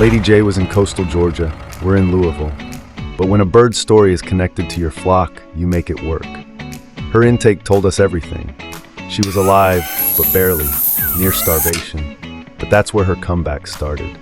Lady J was in coastal Georgia. We're in Louisville. But when a bird's story is connected to your flock, you make it work. Her intake told us everything. She was alive, but barely, near starvation. But that's where her comeback started.